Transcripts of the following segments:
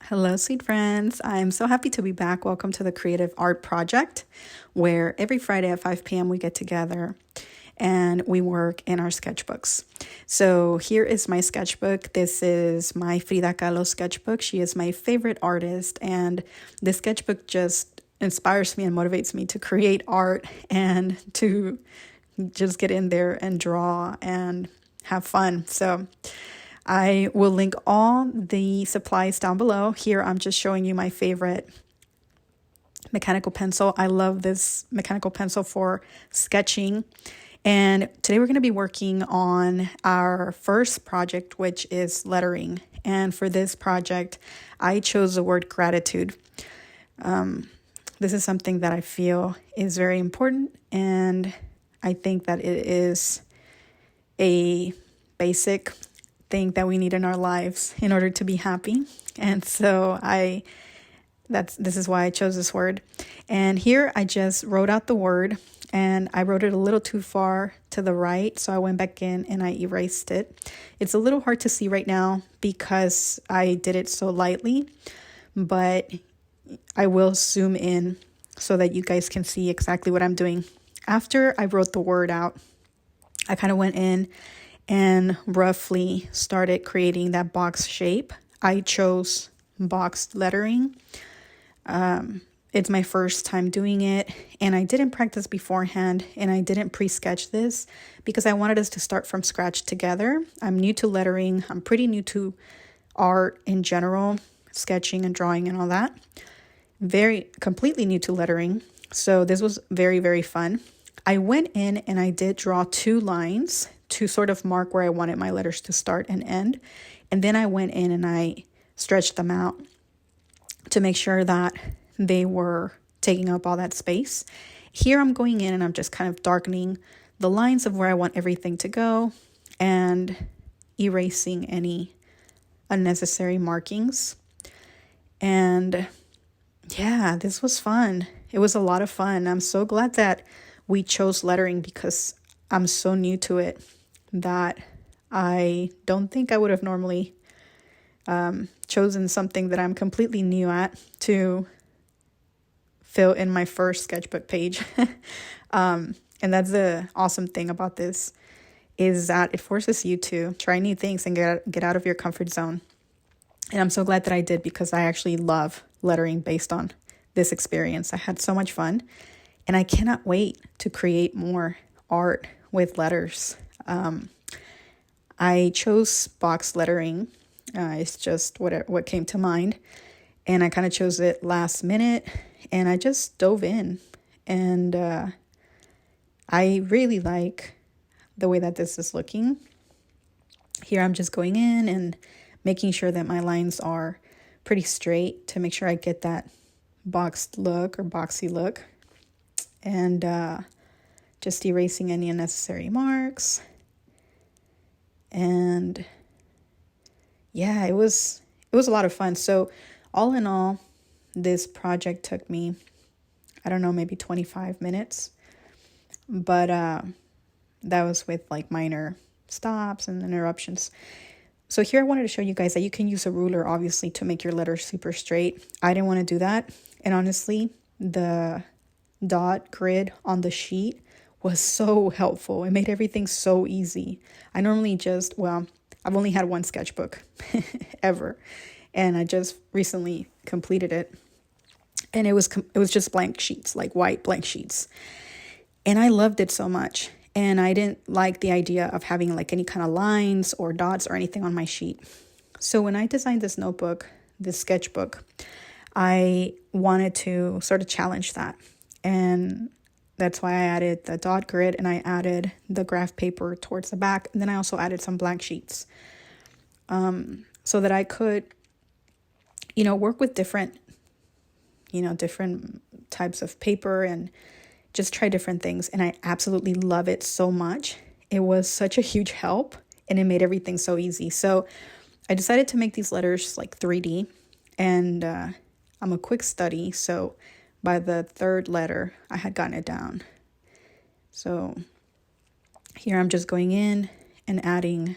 Hello, sweet friends. I'm so happy to be back. Welcome to the Creative Art Project, where every Friday at 5 p.m. we get together and we work in our sketchbooks. So here is my sketchbook. This is my Frida Kahlo sketchbook. She is my favorite artist, and this sketchbook just inspires me and motivates me to create art and to just get in there and draw and have fun. So I will link all the supplies down below. Here I'm just showing you my favorite mechanical pencil. I love this mechanical pencil for sketching. And today we're going to be working on our first project, which is lettering. And for this project, I chose the word gratitude. This is something that I feel is very important, and I think that it is a basic thing that we need in our lives in order to be happy. And so this is why I chose this word. And here I just wrote out the word, and I wrote it a little too far to the right, so I went back in and I erased it. It's a little hard to see right now because I did it so lightly, but I will zoom in so that you guys can see exactly what I'm doing. After I wrote the word out, I kind of went in and roughly started creating that box shape. I chose boxed lettering. It's my first time doing it, and I didn't practice beforehand, and I didn't pre-sketch this because I wanted us to start from scratch together. I'm new to lettering. I'm pretty new to art in general, sketching and drawing and all that. Completely new to lettering. So this was very, very fun. I went in and I did draw 2 lines to sort of mark where I wanted my letters to start and end. And then I went in and I stretched them out to make sure that they were taking up all that space. Here I'm going in and I'm just kind of darkening the lines of where I want everything to go and erasing any unnecessary markings. And yeah, this was fun. It was a lot of fun. I'm so glad that we chose lettering because I'm so new to it that I don't think I would have normally chosen something that I'm completely new at to fill in my first sketchbook page. And that's the awesome thing about this, is that it forces you to try new things and get out of your comfort zone. And I'm so glad that I did, because I actually love lettering based on this experience. I had so much fun, and I cannot wait to create more art with letters. I chose box lettering. It's just what came to mind, and I kind of chose it last minute, and I just dove in, and I really like the way that this is looking. Here I'm just going in and making sure that my lines are pretty straight to make sure I get that boxed look or boxy look, and just erasing any unnecessary marks. And yeah, it was a lot of fun. So all in all, this project took me, I don't know, maybe 25 minutes, but that was with like minor stops and interruptions. So here I wanted to show you guys that you can use a ruler, obviously, to make your letters super straight. I didn't want to do that. And honestly, the dot grid on the sheet was so helpful. It made everything so easy. I normally I've only had one sketchbook ever, and I just recently completed it. And it was just blank sheets, like white blank sheets. And I loved it so much. And I didn't like the idea of having like any kind of lines or dots or anything on my sheet. So when I designed this notebook, this sketchbook, I wanted to sort of challenge that. And that's why I added the dot grid, and I added the graph paper towards the back. And then I also added some blank sheets so that I could, work with different types of paper and just try different things. And I absolutely love it so much. It was such a huge help, and it made everything so easy. So I decided to make these letters like 3D, and I'm a quick study. So by the 3rd letter, I had gotten it down. So here I'm just going in and adding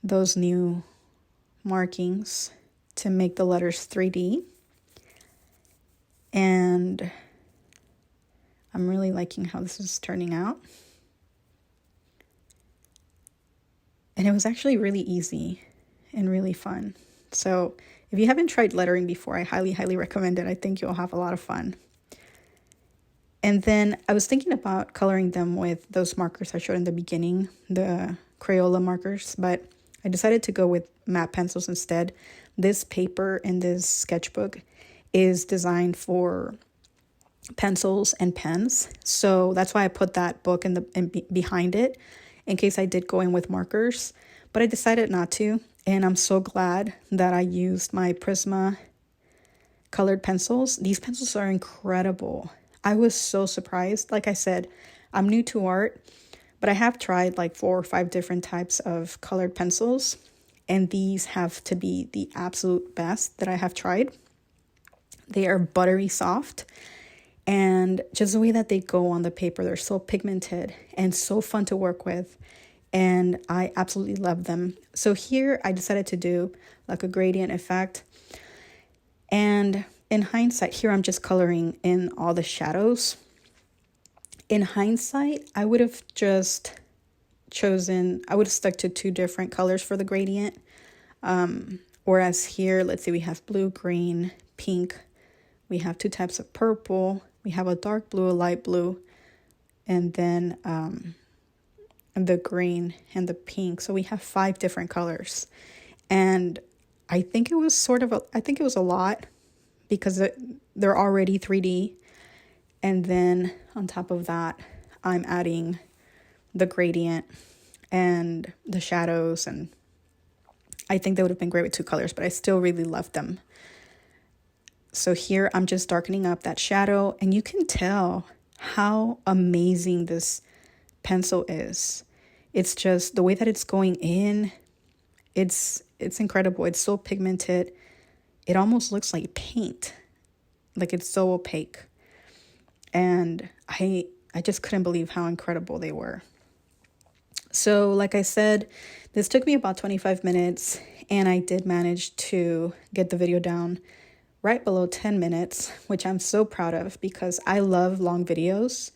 those new markings to make the letters 3D. And I'm really liking how this is turning out. And it was actually really easy and really fun. So if you haven't tried lettering before, I highly, highly recommend it. I think you'll have a lot of fun. And then I was thinking about coloring them with those markers I showed in the beginning, the Crayola markers, but I decided to go with matte pencils instead. This paper in this sketchbook is designed for pencils and pens. So that's why I put that book behind it in case I did go in with markers, but I decided not to. And I'm so glad that I used my Prisma colored pencils. These pencils are incredible. I was so surprised. Like I said, I'm new to art, but I have tried like 4 or 5 different types of colored pencils, and these have to be the absolute best that I have tried. They are buttery soft, and just the way that they go on the paper, they're so pigmented and so fun to work with, and I absolutely love them. So here I decided to do like a gradient effect, and in hindsight, here I'm just coloring in all the shadows. In hindsight, I would have just stuck to 2 different colors for the gradient. Whereas here, let's see, we have blue, green, pink. We have 2 types of purple. We have a dark blue, a light blue, and then the green and the pink. So we have 5 different colors. And I think it was a lot because they're already 3D. And then on top of that, I'm adding the gradient and the shadows. And I think they would have been great with 2 colors, but I still really love them. So here I'm just darkening up that shadow, and you can tell how amazing this pencil is. It's just the way that it's going in. It's incredible. It's so pigmented. It almost looks like paint. Like it's so opaque. And I just couldn't believe how incredible they were. So like I said, this took me about 25 minutes, and I did manage to get the video down right below 10 minutes, which I'm so proud of because I love long videos,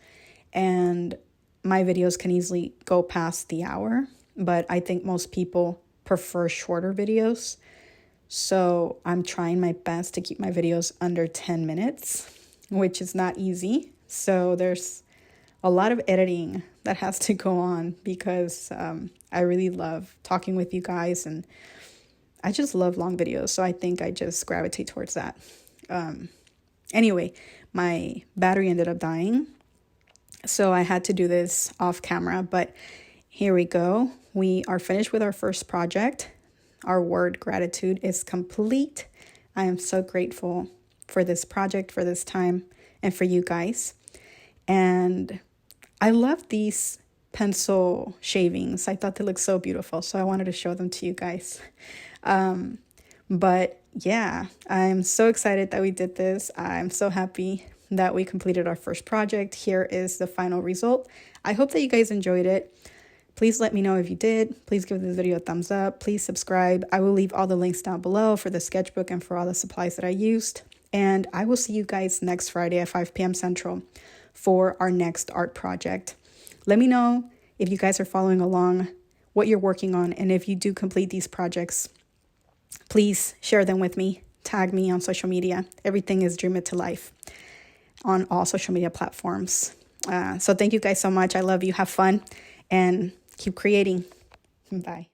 and my videos can easily go past the hour, but I think most people prefer shorter videos. So I'm trying my best to keep my videos under 10 minutes, which is not easy. So there's a lot of editing that has to go on because I really love talking with you guys, and I just love long videos. So I think I just gravitate towards that. Anyway, my battery ended up dying, so I had to do this off camera, but here we go. We are finished with our first project. Our word gratitude is complete. I am so grateful for this project, for this time, and for you guys. And I love these pencil shavings. I thought they looked so beautiful, so I wanted to show them to you guys. But yeah, I'm so excited that we did this. I'm so happy that we completed our first project. Here is the final result. I hope that you guys enjoyed it. Please let me know if you did. Please give this video a thumbs up. Please subscribe. I will leave all the links down below for the sketchbook and for all the supplies that I used. And I will see you guys next Friday at 5 p.m. Central for our next art project. Let me know if you guys are following along, what you're working on, and if you do complete these projects, please share them with me. Tag me on social media. Everything is Dream It to Life on all social media platforms. So thank you guys so much. I love you. Have fun and keep creating. Bye.